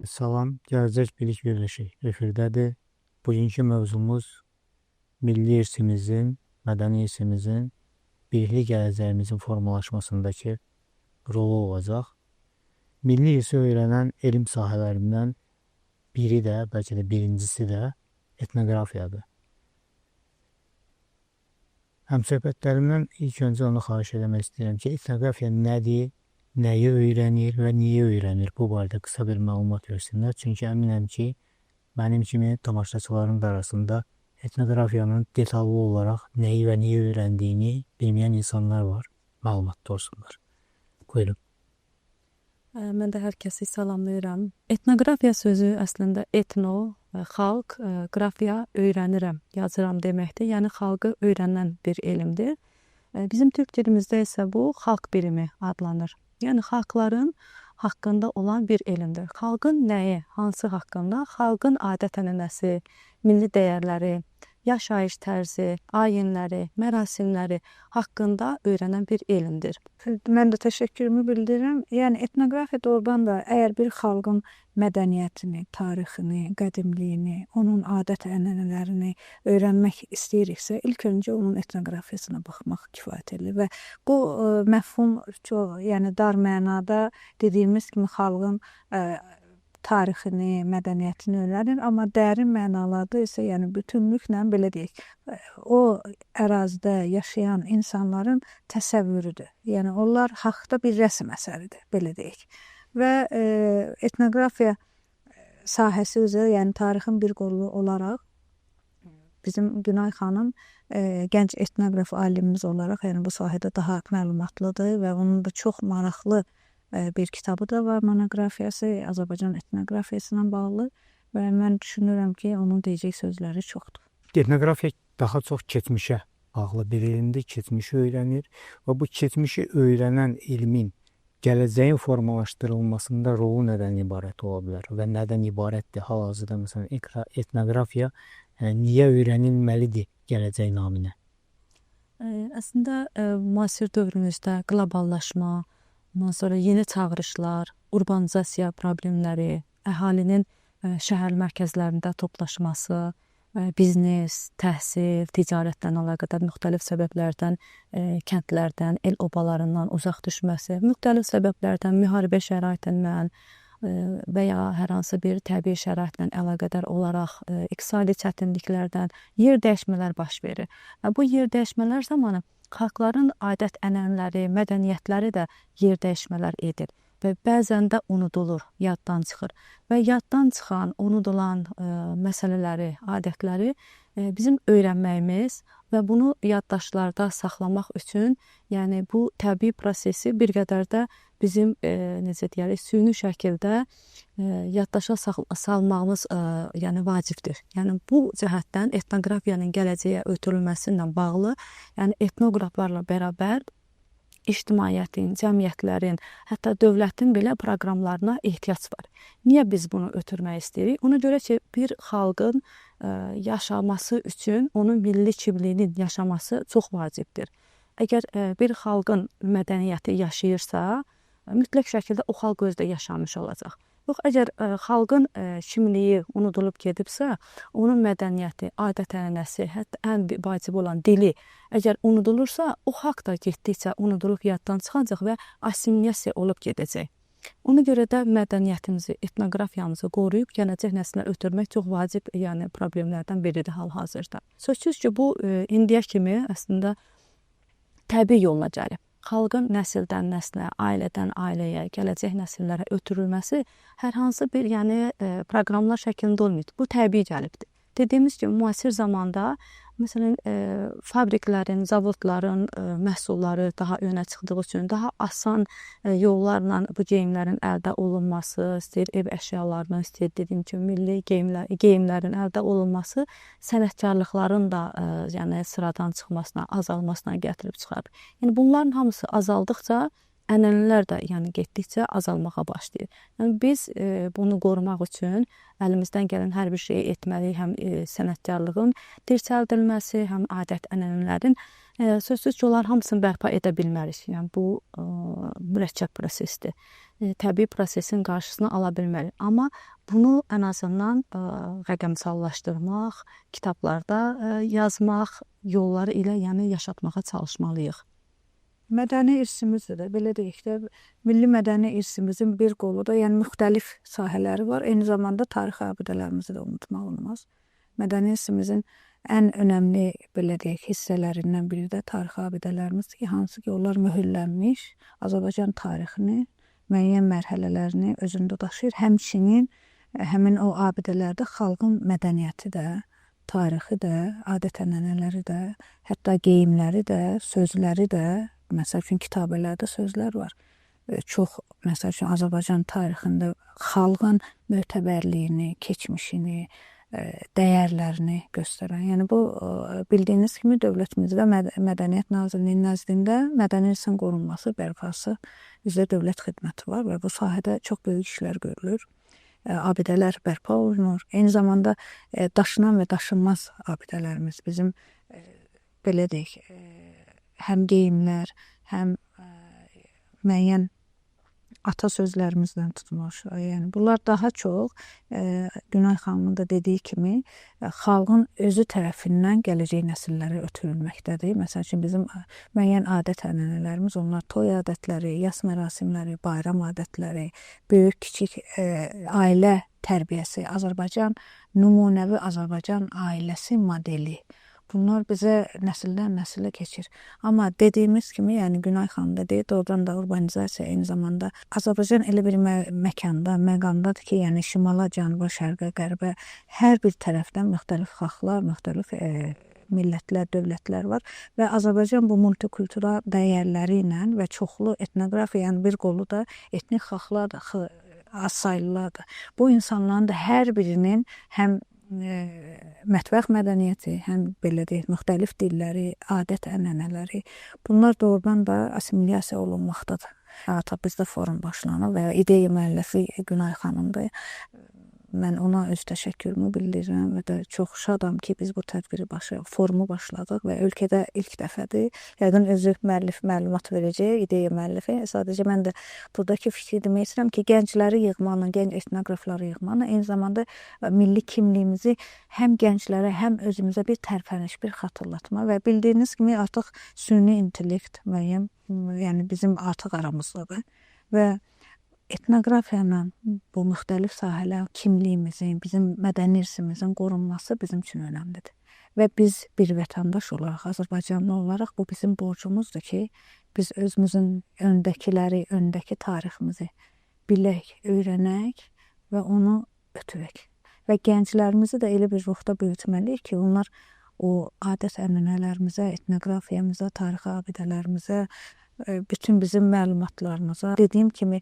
Salam, Gələcək Bilik Birləşik efirdədir. Bugünkü mövzumuz milli irsimizin, mədəni irsimizin, bilikli gələcəyimizin formalaşmasındakı rolu olacaq. Milli irsi öyrənən elm sahələrindən biri də, bəlkə də birincisi də etnoqrafiyadır. Həmsöhbətlərimdən ilk öncə onu xahiş etmək istəyirəm ki, etnoqrafiya nədir? Nəyi öyrənir və niyə öyrənir? Bu barədə qısa bir məlumat versinlər. Çünki əminəm ki, mənim kimi tamaşaçıların da arasında etnoqrafiyanın detallı olaraq nəyi və niyə öyrəndiyini bilməyən insanlar var. Məlumatlı olsunlar. Buyurun. Mən də hər kəsi salamlayıram. Etnoqrafiya sözü əslində etno, xalq, qrafiya öyrənirəm, yazıram deməkdir. Yəni xalqı öyrənən bir elmdir. Bizim türk dilimizdə isə bu xalq bilimi adlanır. Yəni xalqların haqqında olan bir elmdir. Xalqın nəyi, hansı haqqında? Xalqın adət-ənənəsi, milli dəyərləri, yaşayış tərzi, ayinləri, mərasimləri haqqında öyrənən bir elmdir. Mən də təşəkkürümü bildirirəm. Yəni etnoqrafiya doğrudan da əgər bir xalqın mədəniyyətini, tarixini, qədimliyini, onun adət-ənənələrini öyrənmək istəyiriksə, ilk öncə onun etnoqrafiyasına baxmaq kifayət edir və bu məfhum çox, yəni dar mənada dediyimiz kimi xalqın tarixini, mədəniyyətini öyrənir, amma dərin mənalarda isə yəni bütünlüklə belə deyək, o ərazidə yaşayan insanların təsəvvürüdür. Yəni onlar haqda bir rəsm əsəridir, belə deyək. Və etnoqrafiya sahəsi üzrə, yəni tarixin bir qolu olaraq bizim Günay xanım gənc etnoqraf alimimiz olaraq, yəni bu sahədə daha məlumatlıdır və onun da çox maraqlı bir kitabı da var, monoqrafiyası Azərbaycan etnoqrafiyasına bağlı və mən düşünürəm ki, onun deyəcək sözləri çoxdur. Etnoqrafiya daha çox keçmişə bağlı bir elmdir, keçmişi öyrənir və bu keçmişi öyrənən elmin gələcəyin formalaşdırılmasında rolu nədən ibarət ola bilər və nədən ibarətdir hal-hazırda məsələn etnoqrafiya niyə öyrənilməlidir gələcək naminə? Əslində müasir dövrümüzdə qloballaşma, ondan sonra yeni çağırışlar, urbanizasiya problemləri, əhalinin şəhər mərkəzlərində toplaşması, biznes, təhsil, ticarətlə əlaqədar müxtəlif səbəblərdən, kəndlərdən, el obalarından uzaq düşməsi, müxtəlif səbəblərdən müharibə şəraitindən və ya hər hansı bir təbii şəraitlə əlaqədar olaraq iqtisadi çətinliklərdən yer dəyişmələr baş verir. Və bu yer dəyişmələr zamanı xalqların adət-ənənələri, mədəniyyətləri də yer dəyişmələr edir və bəzən də unudulur, yaddan çıxır. Və yaddan çıxan, unudulan məsələləri, adətləri bizim öyrənməyimiz və bunu yaddaşlarda saxlamaq üçün, yəni bu təbii prosesi bir qədər də bizim necə deyərik, süni şəkildə yaddaşa salmağımız yəni vacibdir. Yəni bu cəhətdən etnoqrafiyanın gələcəyə ötürülməsi ilə bağlı, yəni etnoqraflarla bərabər ictimaiyyətin, cəmiyyətlərin, hətta dövlətin belə proqramlarına ehtiyac var. Niyə biz bunu ötürmək istəyirik? Ona görə ki, bir xalqın yaşaması üçün onun milli kimliyinin yaşaması çox vacibdir. Əgər bir xalqın mədəniyyəti yaşayırsa, mütləq şəkildə o xalq özdə yaşamış olacaq. Yox, əgər xalqın kimliyi unudulub gedibsə, onun mədəniyyəti, adət-ənənəsi, hətta ən vacib olan dili əgər unudulursa, o xalq da getdikcə unudulub yaddan çıxacaq və assimiliyasiya olub gedəcək. Ona görə də mədəniyyətimizi, etnoqrafiyamızı qoruyub gələcək nəslə ötürmək çox vacib, yəni problemlərdən biridir hal-hazırda. Sözsüz ki, bu indiyə kimi əslində təbii yolla gəlib. Xalqın nəsildən nəslə, ailədən ailəyə, gələcək nəsillərə ötürülməsi hər hansı bir proqramlar şəklində olmayıb. Bu təbii gəlibdir. Dediyimiz kimi, müasir zamanda məsələn, fabriklərin, zavodların məhsulları daha önə çıxdığı üçün daha asan yollarla bu geyimlərin əldə olunması, istəyir ev əşyalarının, istəyir dediyim kimi milli geyimlərin əldə olunması sənətkarlıqların da yəni sıradan çıxmasına, azalmasına gətirib çıxarır. Yəni bunların hamısı azaldıqca ənənələr də yəni getdikcə azalmağa başlayır. Yəni biz bunu qorumaq üçün əlimizdən gələn hər bir şeyi etməliyik, həm sənətkarlığın dirçəldilməsi, həm adət-ənənələrin sözsüz ki, onların hamısını bərpa edə bilmərik. Yəni bu mürəkkəb prosesdir. təbii prosesin qarşısını ala bilmərik. Amma bunu ən azından rəqəmsallaşdırmaq, kitablarda yazmaq yolları ilə, yəni yaşatmağa çalışmalıyıq. Mədəni irsimizdir də, belə deyək də, milli mədəni irsimizin bir qolu da, yəni müxtəlif sahələri var. Eyni zamanda tarixi abidələrimizi də unutmaq olmaz. Mədəni irsimizin ən önəmli, belə deyək, hissələrindən biri də tarixi abidələrimizdir ki, hansı ki, onlar mühürlənmiş Azərbaycan tarixini, müəyyən mərhələlərini özündə daşıyır. Həmçinin həmin o abidələrdə xalqın mədəniyyəti də, tarixi də, adət-ənənələri də, hətta geyimləri də, sözləri də, məsəl üçün kitabələrdə sözlər var. Çox, məsəl üçün Azərbaycan tarixində xalqın mötəbərliyini, keçmişini, dəyərlərini göstərən. Yəni bu bildiyiniz kimi dövlətimizdə Mədəniyyət Nazirliyinin nəzdində mədəni irsin qorunması, bərpası üzrə dövlət xidməti var və bu sahədə çox böyük işlər görülür. Abidələr bərpa olunur. Eyni zamanda daşınan və daşınmaz abidələrimiz bizim belə deyək, həm geyimlər, həm müəyyən ata sözlərimizdən tutmuş. Yəni bunlar daha çox Günay xanımın da dediyi kimi xalqın özü tərəfindən gələcək nəsillərə ötürülməkdədir. Məsəl üçün bizim müəyyən adət-ənənələrimiz, onlar toy adətləri, yas mərasimləri, bayram adətləri, böyük kiçik ailə tərbiyəsi, Azərbaycan nümunəvi Azərbaycan ailəsi modeli. Bunlar bizə nəsildən nəsilə keçir. Amma dediyimiz kimi, yəni Günay xanım da deyir, doğrudan da urbanizasiya eyni zamanda Azərbaycan elə bir məkanda, məqamdadır ki, yəni şimala, cənuba, şərqə, qərbə hər bir tərəfdən müxtəlif xalqlar, müxtəlif millətlər, dövlətlər var və Azərbaycan bu multikultural dəyərləri ilə və çoxlu etnoqrafiya, yəni bir qolu da etnik xalqlar da, az saylılar da. Bu insanların da hər birinin həm mətbəx mədəniyyəti, həm belə deyək, müxtəlif dilləri, adət-ənənələri, bunlar doğrudan da assimilyasiya olunmaqdadır. Artıq bizdə forum başlanır və ideya müəllifi Günay xanımdır. Mən ona öz təşəkkürümü bildirirəm və də çox şadam ki, biz bu tədbiri forumu başladıq və ölkədə ilk dəfədir. Yəqin özü müəllif məlumat verəcək, ideya müəllifi. Sadəcə mən də buradakı fikri demək istəyirəm ki, gəncləri yığmanla, gənc etnoqrafları yığmanla eyni zamanda milli kimliyimizi həm gənclərə, həm özümüzə bir tərpəniş, bir xatırlatma və bildiyiniz kimi artıq süni intellekt müəyyən, yəni bizim artıq aramızdadır və etnoqrafiya ilə bu müxtəlif sahələr kimliyimizin, bizim mədəni irsimizin qorunması bizim üçün önəmlidir. Və biz bir vətəndaş olaraq, Azərbaycanlı olaraq bu bizim borcumuzdur ki, biz özümüzün öndəki tariximizi bilək, öyrənək və onu ötürək. Və gənclərimizi də elə bir ruhda böyütməliyik ki, onlar o adət-ənənələrimizə, etnoqrafiyamıza, tarixi abidələrimizə, bütün bizim məlumatlarımıza, dediyim kimi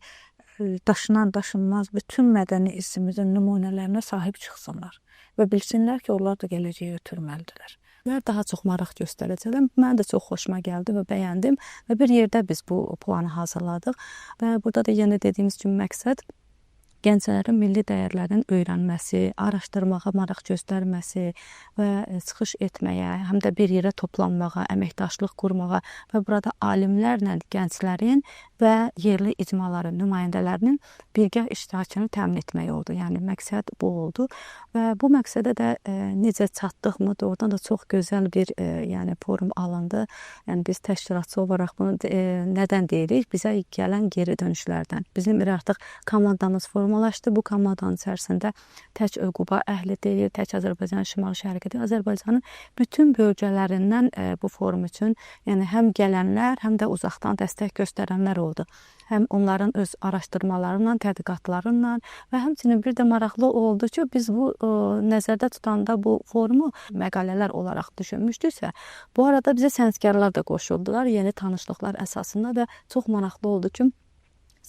daşınan, daşınmaz bütün mədəni irsimizin nümunələrinə sahib çıxsınlar və bilsinlər ki, onlar da gələcəyə ötürməlidirlər. Daha çox maraq göstərəcəklər. Mən də çox xoşuma gəldi və bəyəndim və bir yerdə biz bu planı hazırladıq və burada da yenə dediyimiz kimi məqsəd gənclərin milli dəyərlərin öyrənməsi, araşdırmağa maraq göstərməsi və çıxış etməyə, həm də bir yerə toplanmağa, əməkdaşlıq qurmağa və burada alimlərlə gənclərin və yerli icmaların, nümayəndələrinin birgə iştirakını təmin etmək oldu. Yəni məqsəd bu oldu və bu məqsədə də necə çatdıq mı, doğrudan da çox gözəl bir yəni forum alındı. Yəni biz təşkilatçı olaraq bunu nədən deyirik? Bizə gələn geri dönüşlərdən. Bizim artıq komandamız formalaşdı. Bu komandanın içərisində tək Quba əhli deyil, tək Azərbaycan şimal-şərqi deyil. Azərbaycanın bütün bölgələrindən bu forum üçün yəni həm gələnlər, həm də uzaqdan dəstək göstərənlər oldu. Həm onların öz araşdırmalarıyla, tədqiqatlarıyla və həmçinin bir də maraqlı oldu ki, biz bu nəzərdə tutanda bu forumu məqalələr olaraq düşünmüşdüksə, bu arada bizə sənətkarlar da qoşuldular, yeni tanışlıqlar əsasında və çox maraqlı oldu ki,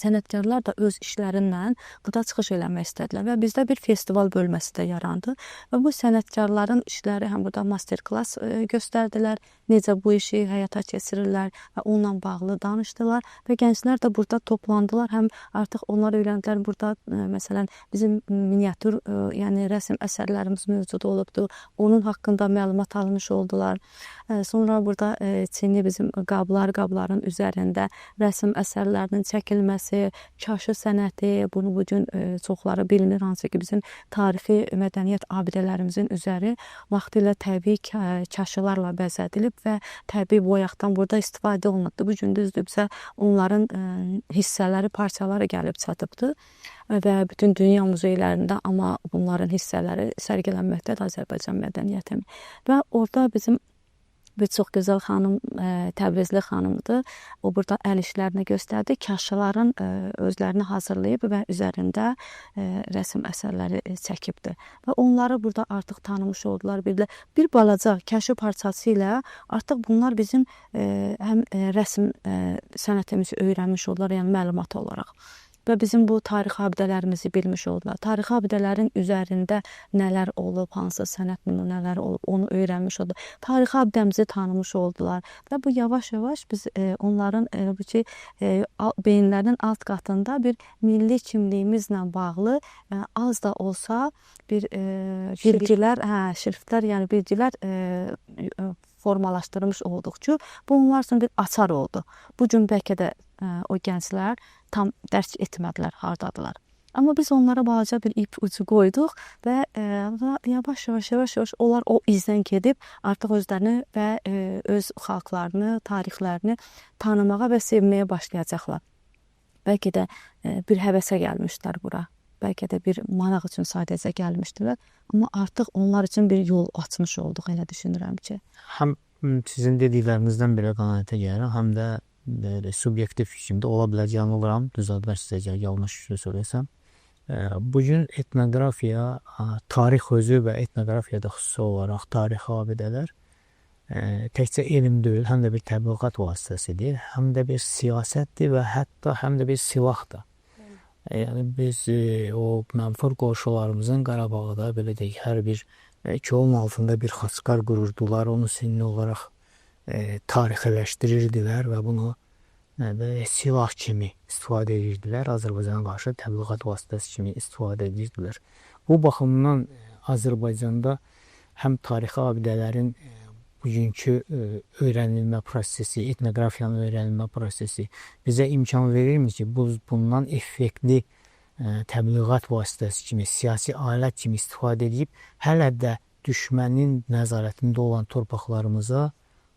sənətkarlar da öz işlərindən burada çıxış eləmək istədilər və bizdə bir festival bölməsi də yarandı və bu sənətkarların işləri həm burada master-klass göstərdilər, necə bu işi həyata keçirirlər və onunla bağlı danışdılar və gənclər də burada toplandılar. Həm artıq onlar öyrəndilər burada, məsələn, bizim miniatür, yəni rəsm əsərlərimiz mövcud olubdu. Onun haqqında məlumat almış oldular. Sonra burada çini bizim qabların üzərində rəsm əsərlərinin çəkilməsi, sənəsi, kaşı sənəti, bunu bu gün çoxları bilmir, hansı ki bizim tarixi mədəniyyət abidələrimizin üzəri vaxtilə təbii kaşılarla bəzədilib və təbii boyaqdan burada istifadə olunubdur. Bu gün düzdürsə onların hissələri, parçaları gəlib çatıbdır və bütün dünya muzeylərində, amma bunların hissələri sərgilənməkdədir Azərbaycan mədəniyyətinin. Və orada bizim bir çox gözəl xanım, Təbrizli xanımdır. O burada əl işlərini göstərdi. Kaşıların özlərini hazırlayıb və üzərində rəsm əsərləri çəkibdir. Və onları burada artıq tanımış oldular. Bir balaca kaşı parçası ilə artıq bunlar bizim həm rəsm sənətimizi öyrənmiş oldular, yəni məlumat olaraq. Və bizim bu tarix abidələrimizi bilmiş oldular. Tarix abidələrin üzərində nələr olub, hansı sənət nümunələri olub, onu öyrənmiş oldular. Tarix abidəmizi tanımış oldular. Və bu yavaş-yavaş biz onların beyinlərinin alt qatında bir milli kimliyimizlə bağlı az da olsa bir bilgilər, şriftlər, yəni bilgilər formalaşdırmış olduq ki, bu onlar üçün bir açar oldu. Bu gün bəlkə də o gənclər tam dərk etmədilər, hardadılar. Amma biz onlara balaca bir ip ucu qoyduq və yavaş-yavaş onlar o izdən gedib artıq özlərini və öz xalqlarını, tarixlərini tanımağa və sevməyə başlayacaqlar. Bəlkə də bir həvəsə gəlmişdilər bura. Bəlkə də bir maraq üçün sadəcə gəlmişdilər. Amma artıq onlar üçün bir yol açmış olduq, elə düşünürəm ki. Həm sizin dediklərinizdən belə qənaətə gəlirəm, həm də subyektiv fikrimdə ola bilər, yanılıram, düzəltmək sizə yanlış söylesəm. Bugün etnografiya, tarix özü və etnografiyada xüsusi olaraq tarixi abidələr təkcə elm deyil, həm də bir təbliğat vasitəsidir, həm də bir siyasətdir və hətta həm də bir silahdır. Yəni biz o mənfur qonşularımızın Qarabağda belə deyək, hər bir kolun altında bir xaçqar qururdular, onu sinni olaraq tarixiləşdirirdilər və bunu silah kimi istifadə edirdilər, Azərbaycana qarşı təbliğat vasitəsi kimi istifadə edirdilər. Bu baxımdan Azərbaycanda həm tarixi abidələrin bugünkü öyrənilmə prosesi, etnografiyanın öyrənilmə prosesi bizə imkan verirmi ki, bundan effektli təbliğat vasitəsi kimi, siyasi alət kimi istifadə edib, hələ də düşmənin nəzarətində olan torpaqlarımıza,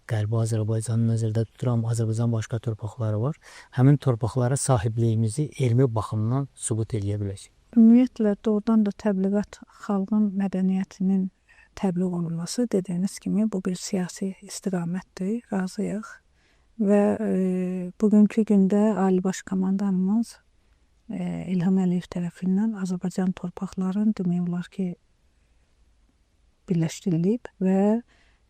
Qərbi Azərbaycanı nəzərdə tuturam, Azərbaycan başqa torpaqları var, həmin torpaqlara sahibliyimizi elmi baxımdan sübut edə biləcək. Ümumiyyətlə, doğrudan da təbliğat xalqın mədəniyyətinin təbliğ olunması dediyiniz kimi bu bir siyasi istiqamətdir, razıyıq və bugünkü gündə Ali Baş Komandanımız İlham Əliyev tərəfindən Azərbaycan torpaqların demək olar ki birləşdirilib və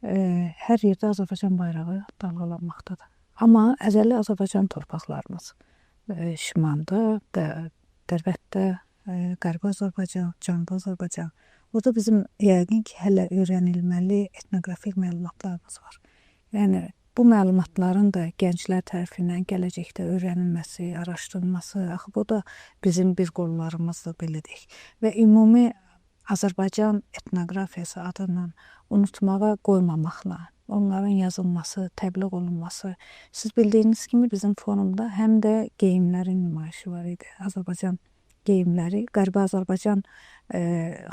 hər yerdə Azərbaycan bayrağı dalğalanmaqdadır. Amma əzəli Azərbaycan torpaqlarımız şimalda, qərbətdə, Qərbi Azərbaycan, Cənubi Azərbaycan. Burada bizim yəqin ki, hələ öyrənilməli etnoqrafik məlumatlarımız var. Yəni, bu məlumatların da gənclər tərəfindən gələcəkdə öyrənilməsi, araşdırılması, axı bu da bizim bir qollarımızdır, belə deyək. Və ümumi Azərbaycan etnoqrafiyası adından unutmağa qoymamaqla, onların yazılması, təbliğ olunması. Siz bildiyiniz kimi bizim forumda həm də geyimlərin nümayişi var idi. Azərbaycan geyimləri, Qərbi Azərbaycan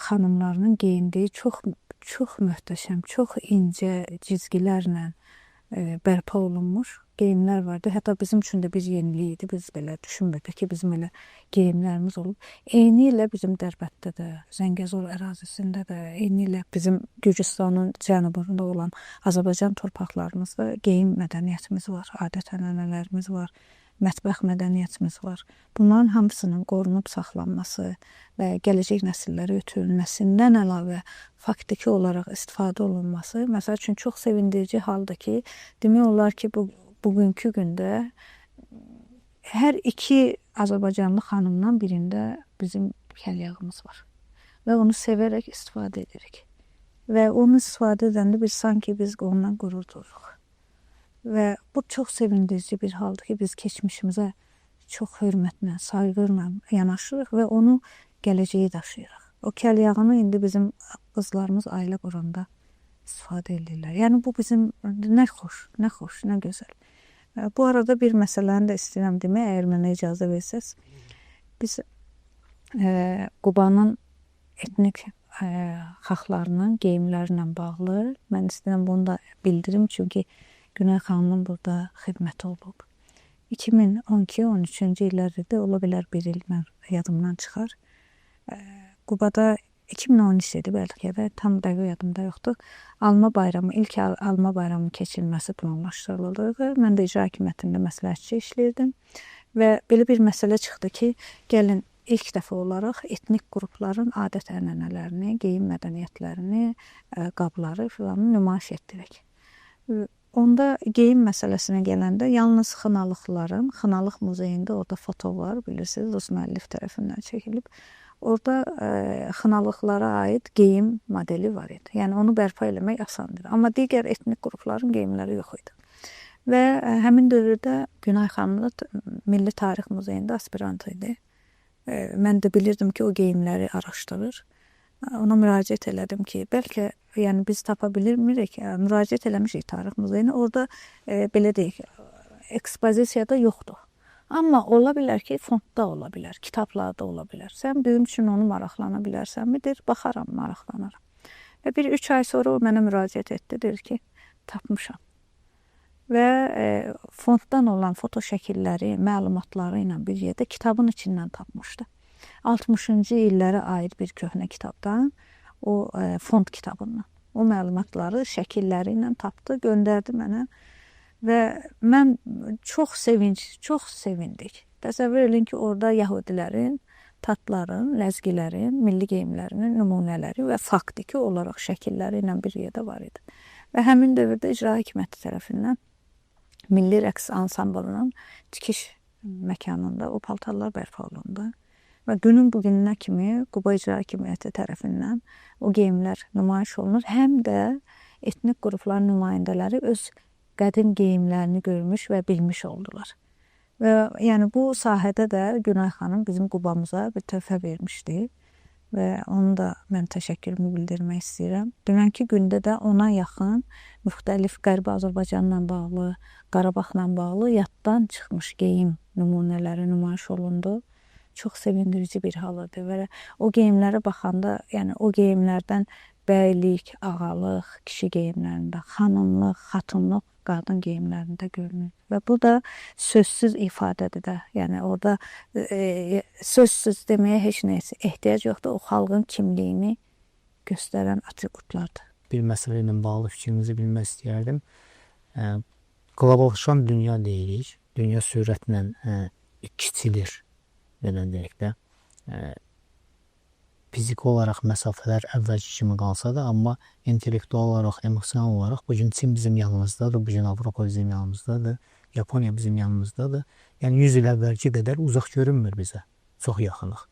xanımlarının geyindiyi çox möhtəşəm, çox incə cizgilərlə bərpa olunmuş geyimlər vardı. Hətta bizim üçün də bir yenilik idi. Biz belə düşünmürdük ki, bizim elə geyimlərimiz olub. Eyni ilə bizim Dərbətdə də, Zəngəzur ərazisində də, eyni ilə bizim Gürcüstanın cənubunda olan Azərbaycan torpaqlarımızda geyim mədəniyyətimiz var, adət-ənənələrimiz var, mətbəx mədəniyyətimiz var. Bunların hamısının qorunub saxlanması və gələcək nəsillərə ötürülməsindən əlavə faktiki olaraq istifadə olunması, məsəl üçün çox sevindirici haldır ki, demək olar ki, bugünkü gündə hər iki Azərbaycanlı xanımdan birində bizim kəlyağımız var və onu sevərək istifadə edirik. Və onu istifadə edəndə biz sanki biz ondan qürur duyuruq. Və bu çox sevindirici bir haldır ki, biz keçmişimizə çox hörmətlə, sayğıyla yanaşırıq və onu gələcəyə daşıyırıq. O kəlyağını indi bizim qızlarımız ailə quranda istifadə edirlər. Yəni bu bizim nə xoş, nə gözəl. Bu arada bir məsələni də istəyirəm demək, əgər mənə icazə versəz. Biz Qubanın etnik xalqlarının geyimlərlə bağlı mən istəyirəm bunu da bildirim, çünki Günay xanımın burada xidməti olub. 2012-13-cü illərdə də ola bilər bir il mən yadımdan çıxar. Qubada 2013 idi bəlkə də, tam dəqiq yadımda yoxdur. Alma bayramı, ilk alma bayramı keçirilməsi planlaşdırılırdı. Mən də icra hakimiyyətində məsləhətçi işləyirdim və belə bir məsələ çıxdı ki, gəlin ilk dəfə olaraq etnik qrupların adət-ənənələrini, geyim mədəniyyətlərini, qabları filan nümayiş etdirək. Onda geyim məsələsinə gələndə yalnız Xınalıqların, Xınalıq muzeyində orada foto var, bilirsiniz, Rus müəllif tərəfindən çəkilib. Orada Xınalıqlara aid geyim modeli var idi. Yəni onu bərpa eləmək asandır. Amma digər etnik qrupların geyimləri yox idi. Və həmin dövrdə Günay xanım da Milli Tarix Muzeyində aspirant idi. Mən də bilirdim ki, o geyimləri araşdırır. Ona müraciət elədim ki, bəlkə yəni biz tapa bilmirik, müraciət eləmişik Tarix Muzeyinə. Orada belə deyək, ekspozisiyada yoxdur. Amma ola bilər ki, fondda ola bilər, kitablarda ola bilər. Sən bizim üçün onu maraqlana bilərsənmidir? Baxaram, maraqlanaram. Və bir 3 ay sonra o mənə müraciət etdi, deyir ki, tapmışam. Və fonddan olan foto şəkilləri, məlumatları ilə bir yerdə kitabın içindən tapmışdı. 60-cı illərə aid bir köhnə kitabdan, o fond kitabından. O məlumatları şəkilləri ilə tapdı, göndərdi mənə. Və mən çox sevindik. Təsəvvür edin ki, orada yəhudilərin, tatların, ləzgilərin, milli geyimlərinin nümunələri və faktiki olaraq şəkilləri ilə bir yerdə var idi. Və həmin dövrdə icra hakimiyyəti tərəfindən Milli Rəqs Ansamblının tikiş məkanında o paltarlar bərpa olundu. Və günün bugününə kimi Quba icra hakimiyyəti tərəfindən o geyimlər nümayiş olunur. Həm də etnik qrupların nümayəndələri öz qədim geyimlərini görmüş və bilmiş oldular. Və yəni bu sahədə də Günay xanım bizim Qubamıza bir töhfə vermişdi və onu da mən təşəkkürümü bildirmək istəyirəm. Dünənki gündə də ona yaxın müxtəlif Qərbi Azərbaycanla bağlı, Qarabağla bağlı yaddan çıxmış geyim nümunələri nümayiş olundu. Çox sevindirici bir hal idi və o geyimlərə baxanda, yəni o geyimlərdən bəylik, ağalıq, kişi geyimlərində, xanımlıq, xatunluq, qadın geyimlərində görünür. Və bu da sözsüz ifadədir də. Yəni orada sözsüz deməyə heç nəyə ehtiyac yoxdur. O xalqın kimliyini göstərən atributlardır. Bir məsələ ilə bağlı fikrinizi bilmək istəyərdim. Qloballaşan dünya deyirik. Dünya sürətlə kiçilir. Belə deyək də. Fiziki olaraq məsafələr əvvəlki kimi qalsa da, amma intellektual olaraq, emosional olaraq bugün Çin bizim yanımızdadır, bugün Avropa bizim yanımızdadır, Yaponiya bizim yanımızdadır. Yəni 100 il əvvəlki qədər uzaq görünmür bizə. Çox yaxınıq.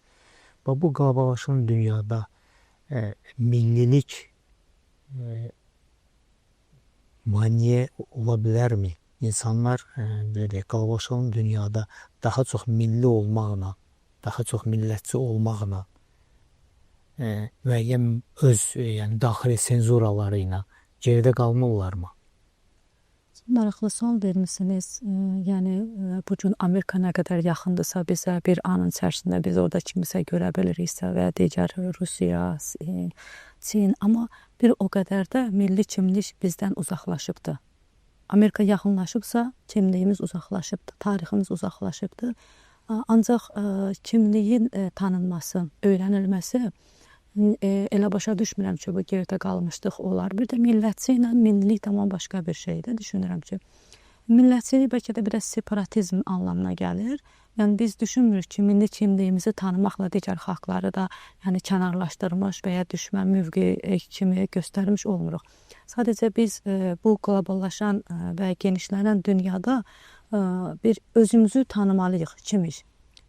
Və bu qloballaşan dünyada millilik maneə ola bilərmi? İnsanlar qloballaşan dünyada daha çox milli olmaqla, daha çox millətçi olmaqla müəyyən öz daxili senzuraları ilə geridə qalmırlarmı? Maraqlı sual vermisiniz. Yəni bu gün Amerika nə qədər yaxındırsa bizə, bir anın içərisində biz orada kimisə görə biliriksə və digər Rusiya, Çin, amma bir o qədər də milli kimlik bizdən uzaqlaşıbdı. Amerika yaxınlaşıbsa kimliyimiz uzaqlaşıbdı, tariximiz uzaqlaşıbdı. Ancaq kimliyin tanınması, öyrənilməsi elə başa düşmürəm ki, bu geridə qalmışlıq olar. Bir də millətçi ilə millilik tamam başqa bir şeydir. Düşünürəm ki, millətçilik bəlkə də biraz separatizm anlamına gəlir. Yəni biz düşünmürük ki, milli kimliyimizi tanımaqla digər xalqları da yəni kənarlaşdırmış və ya düşmən mövqeyi kimi göstərmiş olmuruq. Sadəcə biz bu qloballaşan və genişlənən dünyada bir özümüzü tanımalıyıq kimik.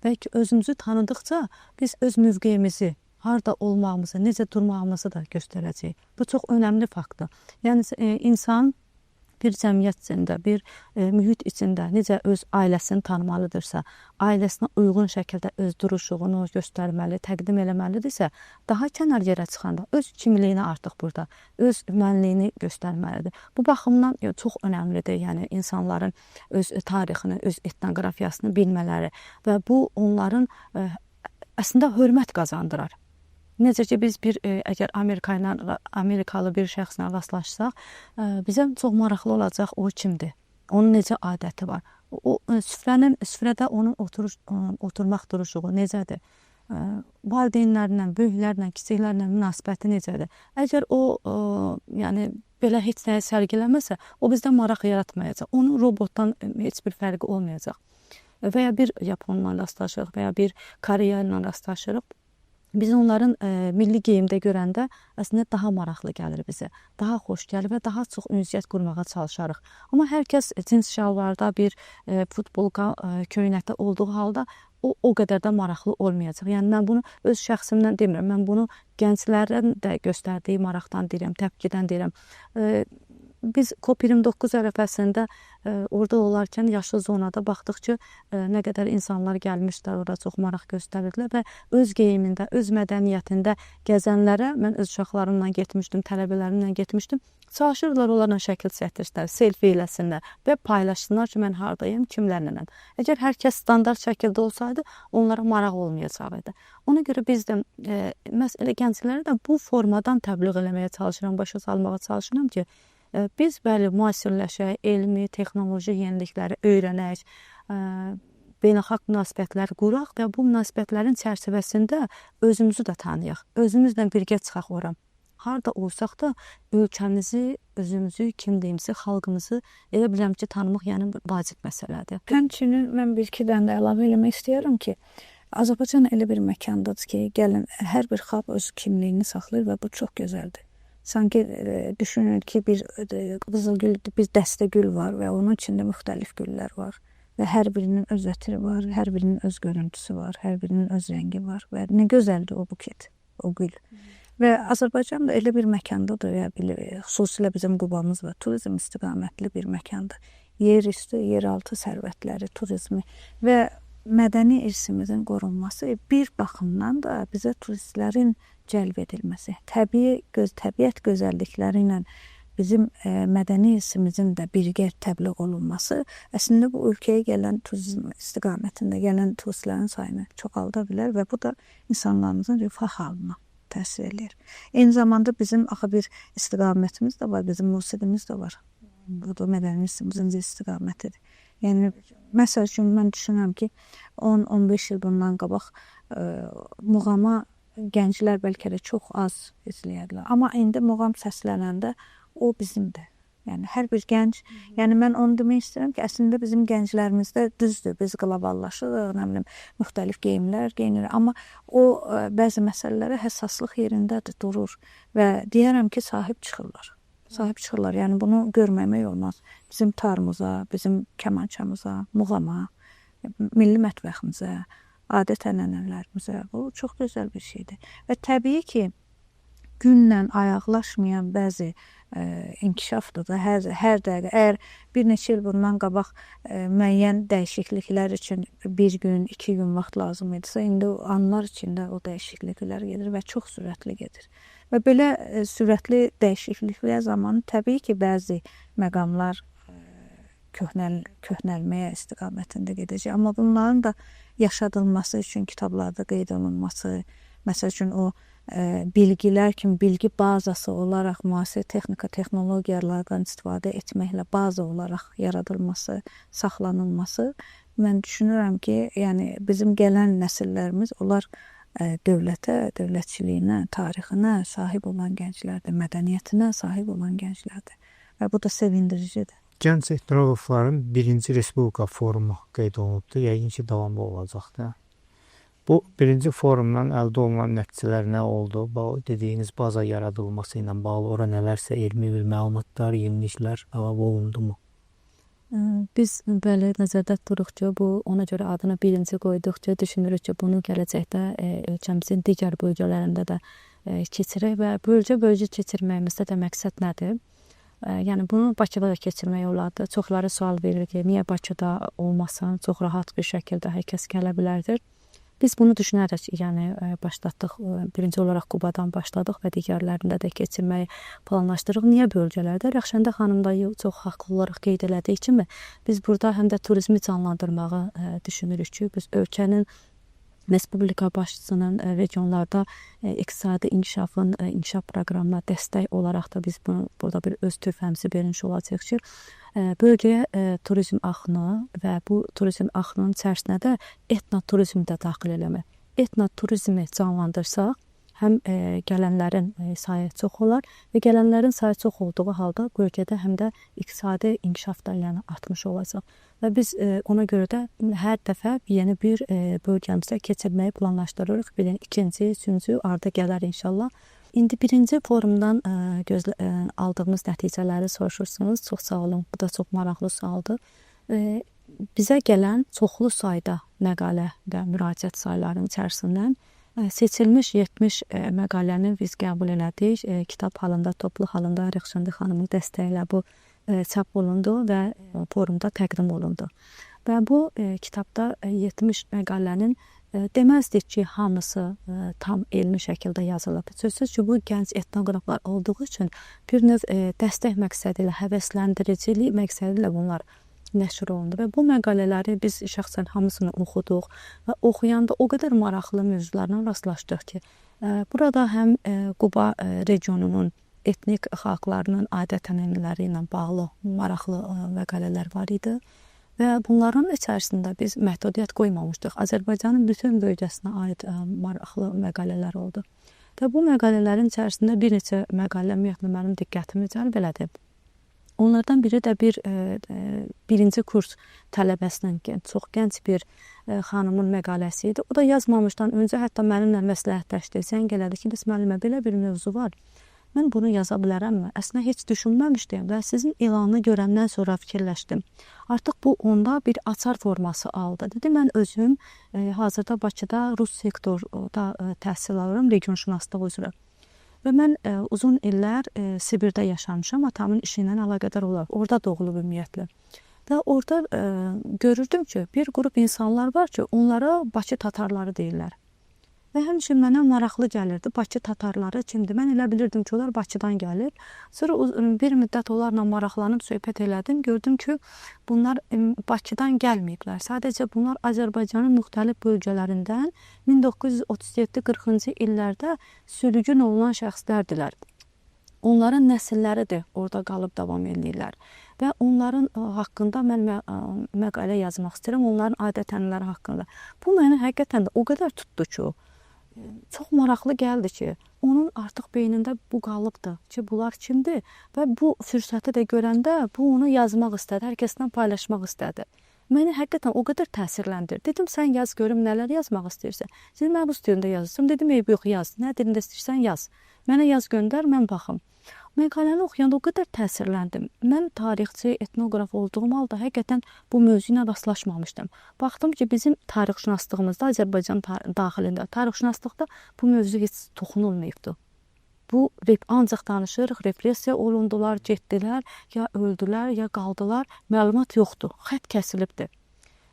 Və özümüzü tanıdıqca biz öz mövqeyimizi, harda olmağımızı, necə durmağımızı da göstərəcək. Bu çox önəmli faktdır. Yəni insan bir cəmiyyət içində, bir mühit içində necə öz ailəsini tanımalıdırsa, ailəsinə uyğun şəkildə öz duruşunu göstərməli, təqdim eləməlidirsə, daha kənar yerə çıxanda öz kimliyini artıq burada, öz mənliyini göstərməlidir. Bu baxımdan çox önəmlidir. Yəni insanların öz tarixini, öz etnoqrafiyasını bilmələri və bu onların əslində hörmət qazandırar. Necə ki biz əgər Amerikalı bir şəxslə rastlaşsaq, bizə çox maraqlı olacaq o kimdir, onun necə adəti var, o süfrədə onun oturmaq duruşu necədir, valideynlərlə, böyüklərlə, kiçiklərlə münasibəti necədir. Əgər o yəni belə heç nəyə sərgiləməsə, o bizdə maraq yaratmayacaq. Onun robotdan heç bir fərqi olmayacaq. Və ya bir Yaponla rastlaşırıq, və ya bir Koreyalı rastlaşırıq. Biz onların milli geyimdə görəndə əslində daha maraqlı gəlir bizə, daha xoş gəlir və daha çox ünsiyyət qurmağa çalışarıq. Amma hər kəs cins şalvarda, bir futbol köynəkdə olduğu halda o qədər də maraqlı olmayacaq. Yəni mən bunu öz şəxsimdən demirəm, mən bunu gənclərin də göstərdiyi maraqdan deyirəm, təpkidən deyirəm. Biz COP29 ərəfəsində orada olarkən yaşlı zonada baxdıq ki, nə qədər insanlar gəlmişlər, orada çox maraq göstərirdilər və öz geyimində, öz mədəniyyətində gəzənlərə, mən öz uşaqlarımla getmişdim, tələbələrimlə getmişdim, çalışırlar onlarla şəkil çəkdirsinlər, selfie eləsinlər və paylaşsınlar ki, mən hardayım, kimlərlə. Əgər hər kəs standart şəkildə olsaydı, onlara maraq olmayacaqdı. Ona görə biz də elə gənclərə də bu formadan təbliğ eləməyə çalışıram, başa salmağa çalışıram ki, biz bəli müasirləşək, elmi, texnoloji yenilikləri öyrənək, beynəlxalq münasibətlər quraq və bu münasibətlərin çərçivəsində özümüzü də tanıyaq, özümüzlə birgə çıxaq ora. Harda olsaq da ölkəmizi, özümüzü, kimliyimizi, xalqımızı elə bilirəm ki, tanımaq yəni vacib məsələdir. Həmçinin mən bir-iki dənə də əlavə eləmək istəyirəm ki, Azərbaycan elə bir məkandadır ki, gəlin hər bir xalq öz kimliyini saxlayır və bu çox gözəldir. Sanki düşünün ki, bir qızılgül, bir dəstə gül var və onun içində müxtəlif güllər var və hər birinin öz ətri var, hər birinin öz görüntüsü var, hər birinin öz rəngi var və nə gözəldir o buket, o gül. Və Azərbaycan da elə bir məkandadır, xüsusilə bizim Qubamız və turizm istiqamətli bir məkandır. Yerüstü, yeraltı sərvətləri, turizmi və mədəni irsimizin qorunması bir baxımdan da bizə turistlərin cəlb edilməsi, təbiət gözəllikləri ilə bizim mədəni irsimizin də birgə təbliğ olunması əslində bu ölkəyə gələn turizm istiqamətində gələn turistlərin sayını çoxalda bilər və bu da insanlarımızın rifah halına təsir eləyir. Eyni zamanda bizim axı bir istiqamətimiz də var, bizim musiqimiz də var. Bu da mədəni irsimizin istiqamətidir. Yəni, məsəl üçün, mən düşünürəm ki, 10-15 il bundan qabaq muğama gənclər bəlkə də çox az izləyərlər. Amma indi muğam səslənəndə o bizimdir. Yəni, hər bir gənc, yəni mən onu demək istəyirəm ki, əslində bizim gənclərimizdə düzdür, biz qloballaşırıq, nə bilim, müxtəlif geyimlər geyinirik, amma o bəzi məsələlərə həssaslıq yerindədir, durur və deyərəm ki, sahib çıxırlar. Yəni bunu görməmək olmaz. Bizim tarımıza, bizim kəmançamıza, muğama, milli mətbəximizə, adət-ənənələrimizə, bu çox gözəl bir şeydir. Və təbii ki, günlə ayaqlaşmayan bəzi inkişafdır da, hər dəqiqə, əgər bir neçə il bundan qabaq müəyyən dəyişikliklər üçün bir gün, 2 gün vaxt lazım edirsə, indi anlar içində o dəyişikliklər gedir və çox sürətli gedir. Və belə sürətli dəyişikliklər zamanı təbii ki, bəzi məqamlar köhnəlməyə istiqamətində gedəcək. Amma bunların da yaşadılması üçün kitablarda qeyd olunması, məsəl üçün o bilgilər kimi bilgi bazası olaraq müasir texnika, texnologiyalardan istifadə etməklə baza olaraq yaradılması, saxlanılması, mən düşünürəm ki, yəni bizim gələn nəsillərimiz onlar dövlətə, dövlətçiliyinə, tarixinə sahib olan gənclərdir, mədəniyyətinə sahib olan gənclərdir və bu da sevindiricidir. Gənc etnoloqların 1-ci Respublika forumu qeyd olunubdur, yəqin ki, davamlı olacaqdır. Bu 1-ci forumdan əldə olunan nəticələr nə oldu? Dediyiniz baza yaradılması ilə bağlı ora nələrsə elmi bir məlumatlar, yeniliklər əlavə olundu mu? Biz belə nəzərdə tuturuq ki, ona görə adını 1-ci qoyduq ki, düşünürük ki, bunu gələcəkdə ölkəmizin digər bölgələrində də keçirək və bölgə keçirməyimizdə də məqsəd nədir? Yəni bunu Bakıda da keçirmək olardı. Çoxları sual verir ki, niyə Bakıda olmasın? Çox rahat bir şəkildə hər kəs gələ bilərdir. Biz bunu düşünərək, yəni başlatdıq. Birinci olaraq Qubadan başladıq və digərlərində də keçirməyi planlaşdırırıq. Niyə bölgələrdə? Rəxşəndə xanım da çox haqlı olaraq qeyd elədiyi kimi, biz burada həm də turizmi canlandırmağı düşünürük ki, biz ölkənin Respublika başçısının regionlarda iqtisadi inkişaf proqramına dəstək olaraq da biz bunu burada bir öz töhfəmizi vermiş olacağıq ki, bölgəyə turizm axını və bu turizm axının içərisinə də etnoturizmi də daxil eləmək. Etnoturizmi canlandırsaq, həm gələnlərin sayı çox olar və gələnlərin sayı çox olduğu halda bölgədə həm də iqtisadi inkişaf da yəni artmış olacaq. Və biz ona görə də hər dəfə yeni bir bölgəmizə keçirməyi planlaşdırırıq. Bilin, ikinci, üçüncü arda gələr inşallah. İndi birinci forumdan aldığımız nəticələri soruşursunuz. Çox sağ olun. Bu da çox maraqlı sualdır. Bizə gələn çoxlu sayda məqalə və müraciət saylarının içərisindən seçilmiş 70 məqaləni biz qəbul elədik. Kitab halında, toplu halında Rəxşəndə xanımın dəstəyi ilə bu çap olundu və forumda təqdim olundu. Və bu kitabda 70 məqalənin deməzdik ki, hamısı tam elmi şəkildə yazılıb. Sözsüz ki, bu gənc etnoqraflar olduğu üçün bir növ dəstək məqsədi ilə, həvəsləndiricilik məqsədi ilə bunlar nəşr olundu və bu məqalələri biz şəxsən hamısını oxuduq və oxuyanda o qədər maraqlı mövzularla rastlaşdıq ki, burada həm Quba regionunun etnik xalqlarının adət-ənənələri ilə bağlı maraqlı məqalələr var idi və bunların içərisində biz məhdudiyyət qoymamışdıq. Azərbaycanın bütün bölgəsinə aid maraqlı məqalələr oldu. Və bu məqalələrin içərisində bir neçə məqalə ümumiyyətlə mənim diqqətimi cəlb elədi. Onlardan biri də birinci kurs tələbəsinin, çox gənc bir xanımın məqaləsi idi. O da yazmamışdan öncə hətta mənimlə məsləhətləşdi. Zəng elədi ki, müəllimə belə bir mövzu var. Mən bunu yaza bilərəmmi? Əslində heç düşünməmişdim və sizin elanını görəndən sonra fikirləşdim. Artıq bu onda bir açar forması aldı. Dedi, mən özüm hazırda Bakıda Rus sektorda təhsil alıram, regionşünaslıq üzrə. Və mən uzun illər Sibirdə yaşamışam, atamın işi ilə əlaqədar olaraq. Orada doğulub ümumiyyətlə. Və orada görürdüm ki, bir qrup insanlar var ki, onlara Bakı tatarları deyirlər. Və həmişə mənə maraqlı gəlirdi. Bakı tatarları kimdir? Mən elə bilirdim ki, onlar Bakıdan gəlir. Sonra bir müddət onlarla maraqlanıb söhbət elədim. Gördüm ki, bunlar Bakıdan gəlməyiblər. Sadəcə bunlar Azərbaycanın müxtəlif bölgələrindən 1937-40-cı illərdə sürgün olunan şəxslərdilər. Onların nəsilləridir, orada qalıb davam edirlər. Və onların haqqında mən məqalə yazmaq istəyirəm, onların adət-ənənələri haqqında. Bu məni həqiqətən də o qədər tutdu ki, çox maraqlı gəldi ki, onun artıq beynində bu qalıbdır ki, bunlar kimdir və bu fürsəti də görəndə bu onu yazmaq istədi, hər kəslə paylaşmaq istədi. Məni həqiqətən o qədər təsirləndirdi. Dedim, sən yaz görüm nələr yazmaq istəyirsən. Dedim, mən rus dilində yazırsam. Dedim, yox, yaz. Nə dilində istəyirsən, yaz. Mənə yaz göndər, mən baxım. Məqaləni oxuyanda o qədər təsirləndim. Mən tarixçi, etnoqraf olduğum halda həqiqətən bu mövzu ilə rastlaşmamışdım. Baxdım ki, bizim tarixşünaslığımızda Azərbaycan daxilində, tarixşünaslıqda bu mövzu heç toxunulmayıbdı. Bu ancaq danışırıq, repressiya olundular, getdilər, ya öldülər, ya qaldılar, məlumat yoxdur, xətt kəsilibdir.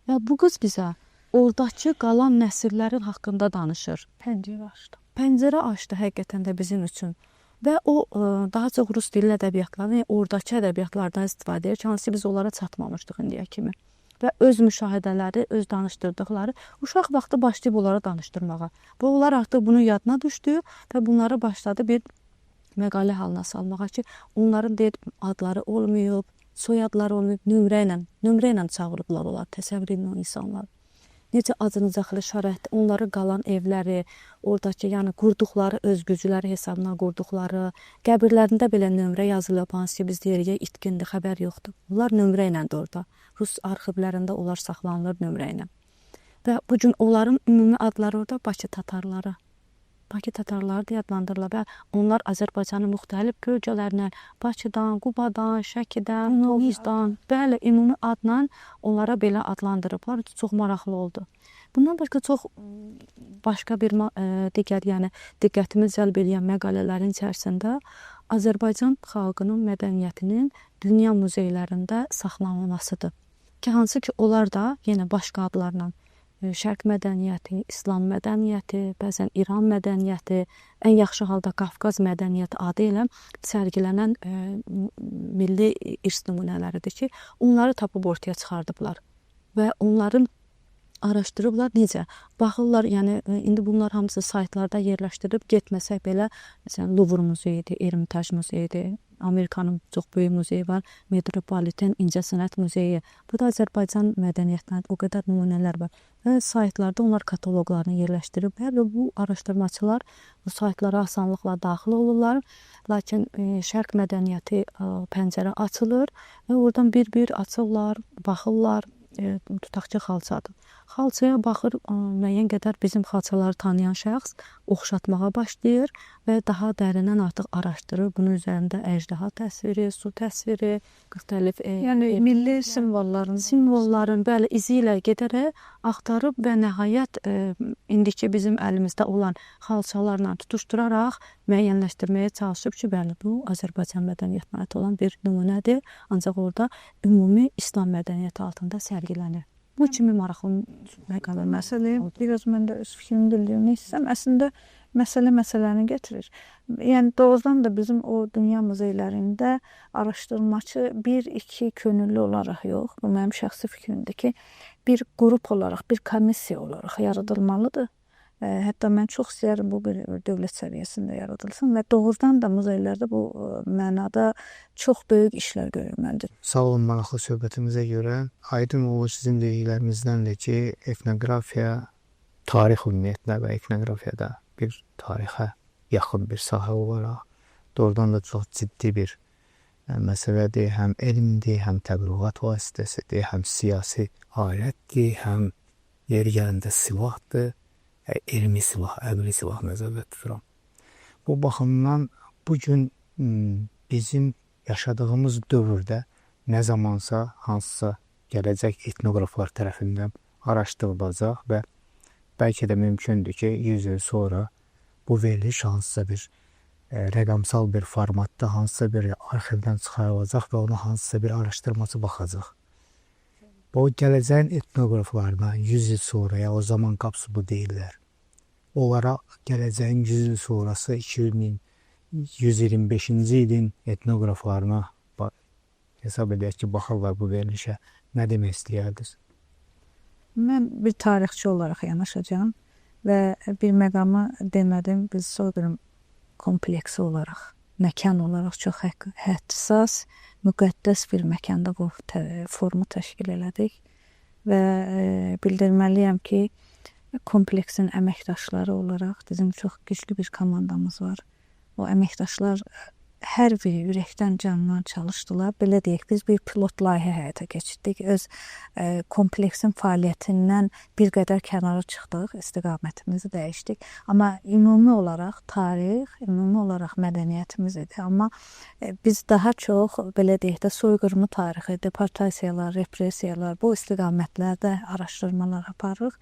Və bu qız bizə oradakı qalan nəsillərin haqqında danışır. Pəncərə açdı həqiqətən də bizim üçün. Və o daha çox rus dilli ədəbiyyatlardan, yəni oradakı ədəbiyyatlardan istifadə edir ki, hansı biz onlara çatmamışdıq indiyə kimi. Və öz müşahidələri, öz danışdırdıqları uşaq vaxtı başlayıb onlara danışdırmağa. Və onlar artıq bunun yadına düşdü və bunları başladı bir məqalə halına salmağa ki, onların adları olmayıb, soyadları olmayıb, nömrə ilə çağırıblar onlar, təsəvvür edin o insanlar. Necə acınacaqlı şəraitdə onların qalan evləri, oradakı yəni qurduqları, öz gücləri hesabına qurduqları, qəbirlərində belə nömrə yazılıb, hansı ki biz deyirik, itkindir, xəbər yoxdur. Bunlar nömrə iləndir orada. Rus arxivlərində onlar saxlanılır nömrə ilə. Və bu gün onların ümumi adları orada Bakı tatarları. Bakı tatarları deyə adlandırılır və onlar Azərbaycanın müxtəlif bölgələrindən, Bakıdan, Qubadan, Şəkidən, Tovuzdan, bəli, ümumi adla onlara belə adlandırıblar. Çox maraqlı oldu. Bundan başqa bir digər, yəni diqqətimi cəlb edən məqalələrin içərisində Azərbaycan xalqının mədəniyyətinin dünya muzeylərində saxlanılmasıdır. Ki, hansı ki, onlar da yenə başqa adlarla Şərq mədəniyyəti, İslam mədəniyyəti, bəzən İran mədəniyyəti, ən yaxşı halda Qafqaz mədəniyyəti adı ilə sərgilənən milli irs nümunələridir ki, onları tapıb ortaya çıxardıblar və onların araşdırıblar necə? Baxırlar, yəni indi bunlar hamısı saytlarda yerləşdirib getməsək belə, məsələn, Louvre muzeyidir, Ermitaj muzeyidir, Amerikanın çox böyük muzeyi var, Metropoliten İncəsənət muzeyi. Bu da Azərbaycan mədəniyyətindən o qədər nümunələr var. Və saytlarda onlar kataloqlarını yerləşdiriblər və bu araşdırmaçılar bu saytlara asanlıqla daxil olurlar. Lakin Şərq mədəniyyəti pəncərə açılır və oradan bir-bir açırlar, baxırlar. Tutaq ki, xalçadır. Xalçaya baxır, müəyyən qədər bizim xalçaları tanıyan şəxs oxşatmağa başlayır və daha dərindən artıq araşdırır. Bunun üzərində əjdaha təsviri, su təsviri, müxtəlif yəni milli simvolların bəli izi ilə gedərək axtarıb və nəhayət indiki bizim əlimizdə olan xalçalarla tutuşduraraq müəyyənləşdirməyə çalışıb ki, bəli bu Azərbaycan mədəniyyətinə aid olan bir nümunədir, ancaq orada ümumi İslam mədəniyyəti altında sərgilənir. Bu kimi maraqlı məqalə məsələ. Biraz mən də öz fikrimi bildirmək istəyirəm. Əslində məsələni gətirir. Yəni doğrudan da bizim o dünya muzeylərində araşdırmaçı 1-2 könüllü olaraq yox, bu mənim şəxsi fikrimdir ki, bir qrup olaraq, bir komissiya olaraq yaradılmalıdır. Hətta mən çox istəyirəm bu bir dövlət səviyyəsində yaradılsın və doğrudan da muzeylərdə bu mənada çox böyük işlər görülməlidir. Sağ olun maraqlı söhbətimizə görə. Aydın olur sizin dediklərinizdəndir ki, etnografiya tarix ümumiyyətlə və etnografiyada bir tarixə yaxın bir sahə olaraq doğrudan da çox ciddi bir məsələdir. Həm elmdir, həm təbliğat vasitəsidir, həm siyasi alətdir, həm yeri gəlində silahdır. Elmi silah, əqli silah nəzərdə tuturam. Bu baxımdan bugün bizim yaşadığımız dövrdə nə zamansa hansısa gələcək etnoqraflar tərəfindən araşdırılacaq və bəlkə də mümkündür ki, 100 il sonra bu veriliş hansısa bir rəqəmsal bir formatda, hansısa bir arxivdən çıxarılacaq və ona hansısa bir araşdırmacı baxacaq. O gələcəyin etnoqraflarına 100 il sonraya o zaman qapısı bu deyirlər. Onlara gələcəyin 100 il sonrası 2125-ci ilin etnoqraflarına hesab edək ki, baxırlar bu verilişə. Nə demək istəyərdiniz? Mən bir tarixçi olaraq yanaşacağım və bir məqamı demədim, biz soyqırım kompleksi olaraq, məkan olaraq çox həssas, müqəddəs bir məkanda bu formu təşkil elədik və bildirməliyəm ki, kompleksin əməkdaşları olaraq bizim çox güclü bir komandamız var. O əməkdaşlar hər biri ürəkdən candan çalışdılar. Belə deyək, biz bir pilot layihə həyata keçirdik. Öz kompleksin fəaliyyətindən bir qədər kənara çıxdıq, istiqamətimizi dəyişdik. Amma ümumi olaraq tarix, ümumi olaraq mədəniyyətimiz idi. Amma biz daha çox, belə deyək də, soyqırımı tarixi, deportasiyalar, repressiyalar, bu istiqamətlərdə araşdırmalar aparırıq.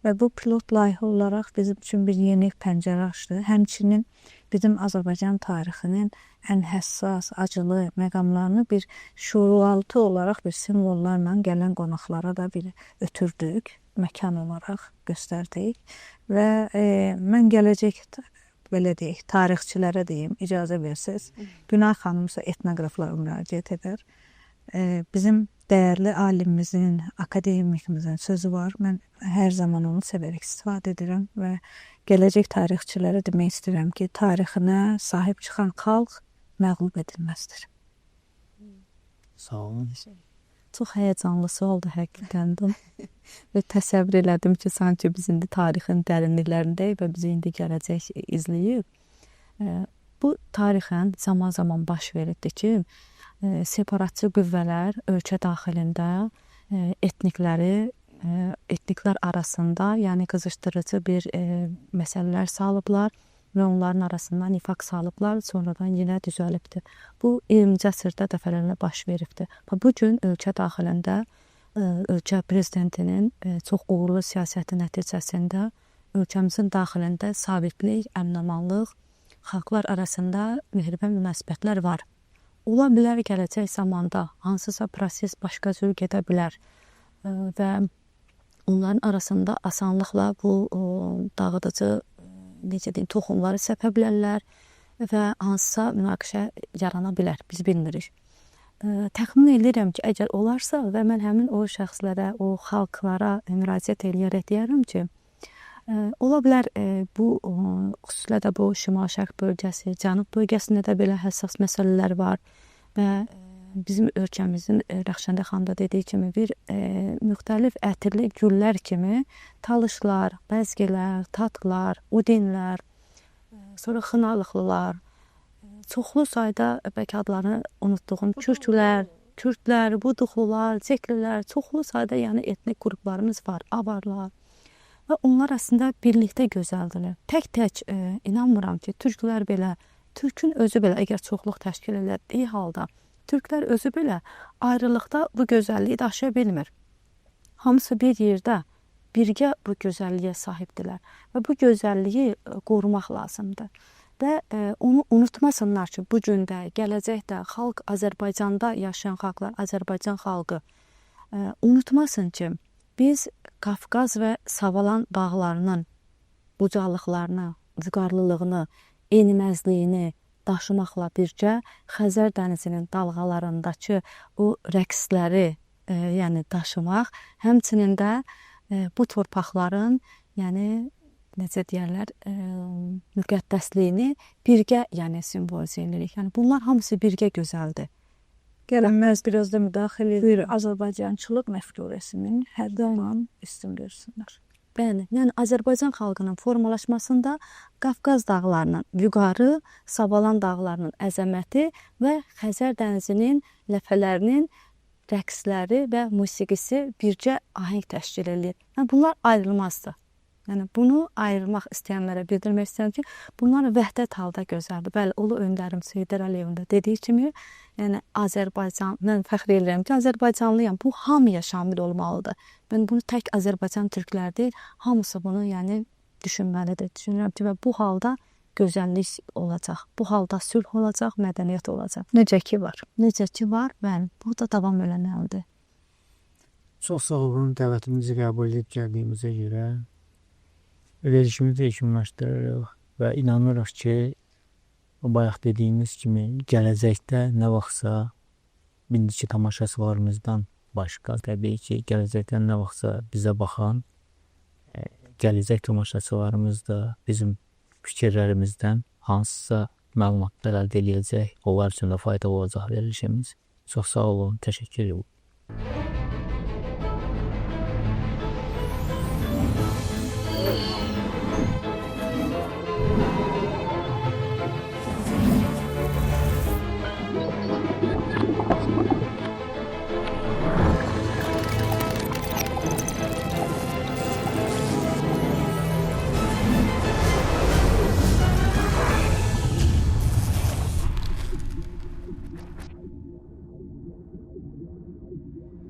Və bu pilot layihə olaraq bizim üçün bir yeni pəncərə açdı. Həmçinin bizim Azərbaycan tarixinin ən həssas, acılı məqamlarını bir şuuraltı olaraq bir simvollarla gələn qonaqlara da bir ötürdük, məkan olaraq göstərdik. Və mən gələcək, belə deyək, tarixçilərə deyim, icazə versəz, Günay xanım isə etnoqraflara müraciət edər. Bizim dəyərli alimimizin, akademikimizin sözü var. Mən hər zaman onu sevərək istifadə edirəm və gələcək tarixçilərə demək istəyirəm ki, tarixinə sahib çıxan xalq məğlub edilməzdir. Sağ olun. Çox həyəcanlısı oldu həqiqətən də. Və təsəvvür elədim ki, sanki biz indi tarixin dərinliklərindəyik və bizi indi gələcək izləyir. Bu tarixən zaman-zaman baş verirdi ki, separatçı qüvvələr ölkə daxilində etniklər arasında, yəni qızışdırıcı bir məsələlər salıblar və onların arasında nifaq salıblar, sonradan yenə düzəlibdir. Bu 20-ci əsrdə dəfələrlə baş veribdir. Bu gün ölkə daxilində ölkə prezidentinin çox uğurlu siyasəti nəticəsində ölkəmizin daxilində sabitlik, əmin-amanlıq, xalqlar arasında mehriban münasibətlər var. Ola bilər gələcək zamanda hansısa proses başqa cür gedə bilər və onların arasında asanlıqla bu dağıdıcı necə deyim, toxumları səpə bilərlər və hansısa münaqişə yarana bilər. Biz bilmirik. Təxmin edirəm ki, əgər olarsa və mən həmin o şəxslərə, o xalqlara müraciət eləyərək deyərəm ki, ola bilər bu xüsusilə də bu şimal-şərq bölgəsi, cənub bölgəsində də belə həssas məsələlər var və bizim ölkəmizin Rəxşəndə xanım da dediyi kimi bir müxtəlif ətirli güllər kimi talışlar, bəzgilər, tatlar, udinlər, sonra xınalıqlılar, çoxlu sayda bəlkə adlarını unutduğum kürdlər, buduqlular, çeklilər, çoxlu sayda yəni etnik qruplarımız var, avarlar və onlar əslində birlikdə gözəldirlər. Tək-tək inanmıram ki, türklər belə, türkün özü belə əgər çoxluq təşkil etdiyi halda, türklər özü belə ayrılıqda bu gözəlliyi daşıya bilmir. Hamısı bir yerdə birgə bu gözəlliyə sahibdirlər və bu gözəlliyi qorumaq lazımdır. Və onu unutmasınlar ki, bu gün də, gələcəkdə xalq Azərbaycanda yaşayan xalqlar, Azərbaycan xalqı unutmasın ki, biz Qafqaz və Savalan dağlarının ucalıqlarını, vüqarlılığını, enməzliyini daşımaqla birgə Xəzər dənizinin dalğalarındakı o rəqsləri yəni daşımaq, həmçinin də bu torpaqların yəni necə deyərlər, müqəddəsliyini birgə yəni simvolizə edirik. Yəni bunlar hamısı birgə gözəldir. Gələnməz biraz da müdaxilə edir. Azərbaycançılıq məfkurəsinin hər zaman üstün görsünlər. Bəli, yəni Azərbaycan xalqının formalaşmasında Qafqaz dağlarının vüqarı, Savalan dağlarının əzəməti və Xəzər dənizinin ləpələrinin rəqsləri və musiqisi birgə ahəng təşkil edir. Yəni bunlar ayrılmazdır. Yəni bunu ayırmaq istəyənlərə bildirmək istəyirəm ki, bunlar vəhdət halda gözəldir. Bəli, ulu öndərim Heydər Əliyevin də dediyi kimi, yəni Azərbaycan, mən fəxr edirəm ki, Azərbaycanlıyam. Bu hamıya şamil olmalıdır. Mən bunu tək Azərbaycan türklər deyil, hamısı bunu yəni düşünməlidir. Düşünürəm ki, və bu halda gözəllik olacaq. Bu halda sülh olacaq, mədəniyyət olacaq. Necə ki var. Necə ki var, bəli, bu da davam eləməlidir. Çox sağ olun, dəvətimizi qəbul edib gəldiyimizə görə. Verilişimizi yekunlaşdırırıq və inanırıq ki, bayaq dediyimiz kimi gələcəkdə nə vaxtsa indiki tamaşaçılarımızdan başqa, təbii ki, gələcəkdə nə vaxtsa bizə baxan gələcək tamaşaçılarımız da bizim fikirlərimizdən hansısa məlumatlar əldə edəcək, onlar üçün də faydalı olacaq verilişimiz. Çox sağ olun, təşəkkür edirəm.